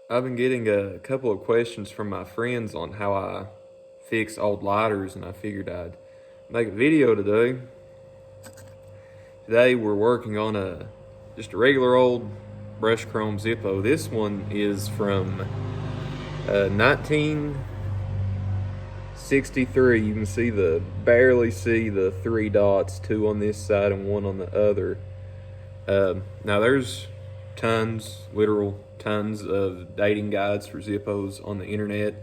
I've been getting a couple of questions from my friends on how I fix old lighters, and I figured I'd make a video today. Today we're working on just a regular old brush chrome Zippo. This one is from 1963. You can barely see the three dots, two on this side and one on the other. Now there's literal tons of dating guides for Zippos on the internet,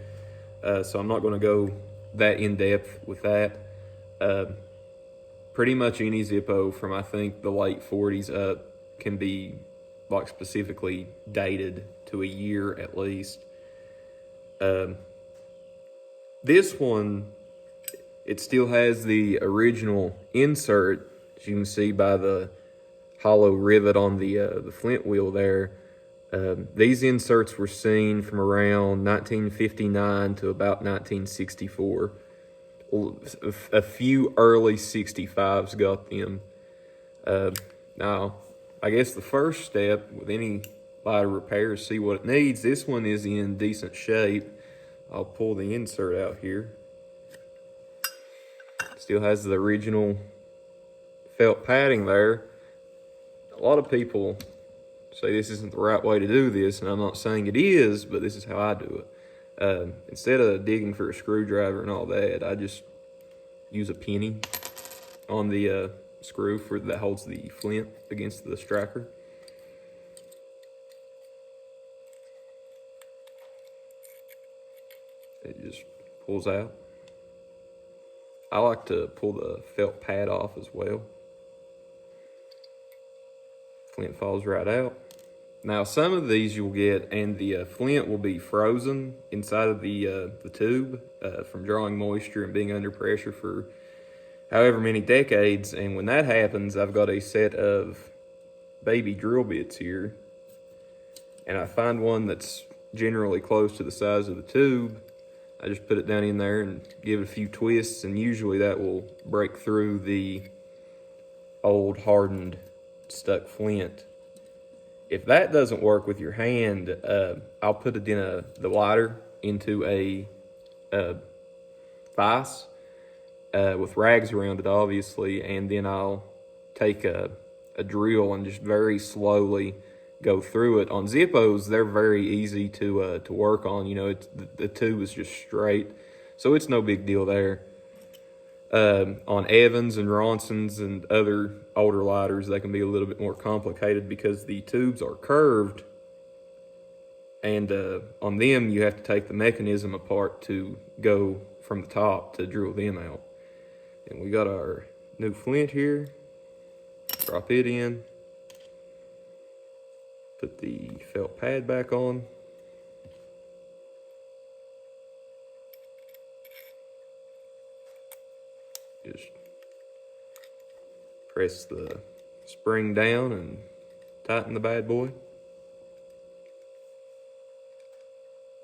so I'm not going to go that in depth with that. Pretty much any Zippo from I think the late 40s up can be like specifically dated to a year at least. This one, it still has the original insert, as you can see by the hollow rivet on the Flint wheel there. These inserts were seen from around 1959 to about 1964. A few early 65s got them. Now, I guess the first step with any lighter repair is see what it needs. This one is in decent shape. I'll pull the insert out here. Still has the original felt padding there. A lot of people say this isn't the right way to do this, and I'm not saying it is, but this is how I do it. Instead of digging for a screwdriver and all that, I just use a penny on the screw that holds the flint against the striker. It just pulls out. I like to pull the felt pad off as well. Flint falls right out. Now some of these you'll get, and the flint will be frozen inside of the tube from drawing moisture and being under pressure for however many decades. And when that happens, I've got a set of baby drill bits here, and I find one that's generally close to the size of the tube. I just put it down in there and give it a few twists, and usually that will break through the old hardened stuck flint. If that doesn't work with your hand, I'll put it in the lighter into a vise with rags around it, obviously, and then I'll take a drill and just very slowly go through it. On Zippos, they're very easy to work on. You know, the tube is just straight, so it's no big deal there. On Evans and Ronsons and other older lighters, they can be a little bit more complicated because the tubes are curved, and on them you have to take the mechanism apart to go from the top to drill them out. And we got our new flint here. Drop it in. Put the felt pad back on. Just press the spring down and tighten the bad boy.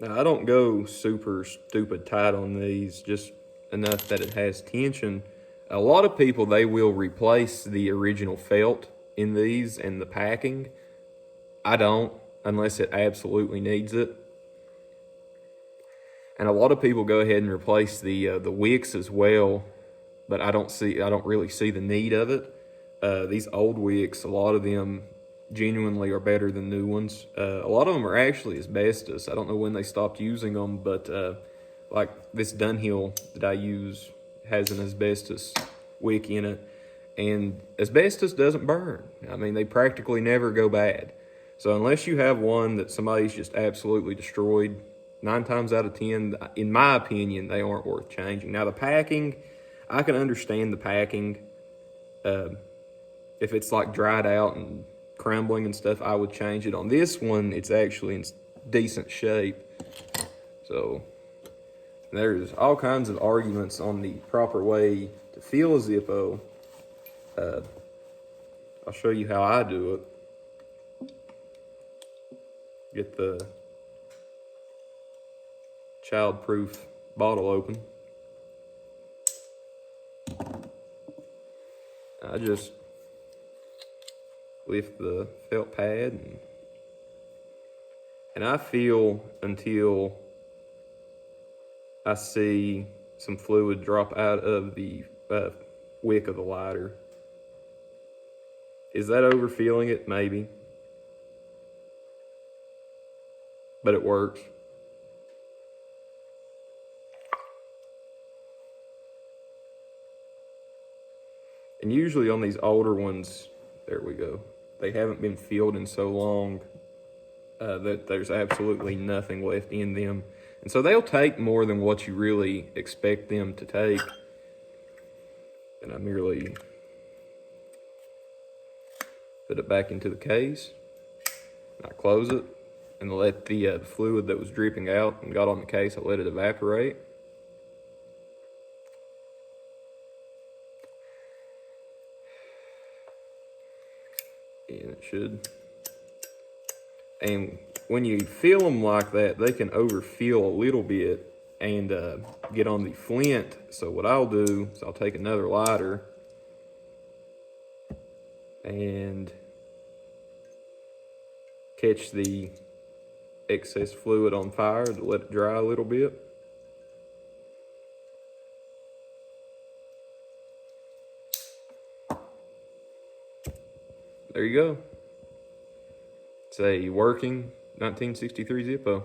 Now I don't go super stupid tight on these, just enough that it has tension. A lot of people, they will replace the original felt in these and the packing. I don't, unless it absolutely needs it. And a lot of people go ahead and replace the wicks as well, but I don't really see the need of it. These old wicks, a lot of them genuinely are better than new ones. A lot of them are actually asbestos. I don't know when they stopped using them, but like this Dunhill that I use has an asbestos wick in it, and asbestos doesn't burn. I mean, they practically never go bad. So unless you have one that somebody's just absolutely destroyed, 9 times out of 10, in my opinion, they aren't worth changing. Now the packing, I can understand the packing. If it's like dried out and crumbling and stuff, I would change it. On this one, it's actually in decent shape. So there's all kinds of arguments on the proper way to feel a Zippo. I'll show you how I do it. Get the child-proof bottle open. I just lift the felt pad and And I feel until I see some fluid drop out of the wick of the lighter. Is that overfeeling it? Maybe. But it works. And usually on these older ones, there we go, they haven't been filled in so long that there's absolutely nothing left in them. And so they'll take more than what you really expect them to take. And I merely put it back into the case. I close it and let the fluid that was dripping out and got on the case, I let it evaporate. And it should. And when you fill them like that, they can overfill a little bit and get on the Flint. So what I'll do is I'll take another lighter and catch the excess fluid on fire to let it dry a little bit. There you go. It's a working 1963 Zippo.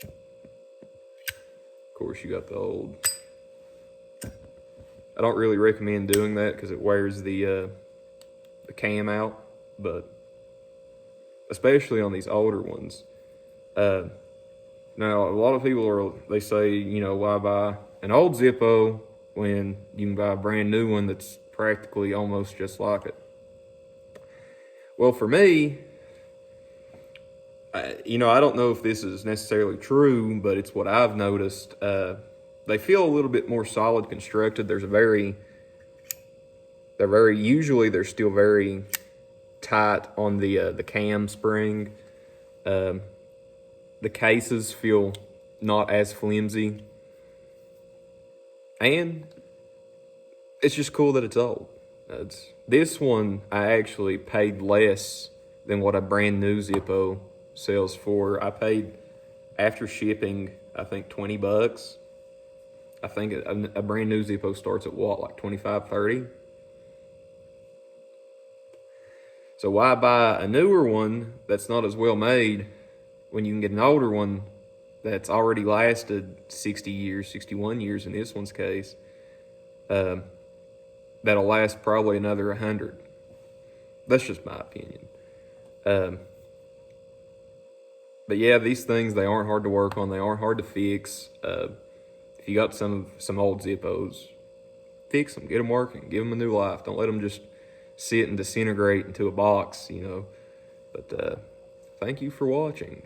Of course, you got the old. I don't really recommend doing that because it wears the cam out, but especially on these older ones. Now, a lot of people they say, why buy an old Zippo when you can buy a brand new one that's practically almost just like it? Well, for me, I don't know if this is necessarily true, but it's what I've noticed. They feel a little bit more solid constructed. They're still very tight on the cam spring. The cases feel not as flimsy. And it's just cool that it's old. This one, I actually paid less than what a brand new Zippo sells for. I paid, after shipping, I think $20. I think a brand new Zippo starts at what, like $25, $30? So why buy a newer one that's not as well made when you can get an older one that's already lasted 60 years, 61 years in this one's case, that'll last probably another 100. That's just my opinion. But yeah, these things, they aren't hard to work on. They aren't hard to fix. If you got some old Zippos, fix them, get them working, give them a new life. Don't let them just sit and disintegrate into a box, But thank you for watching.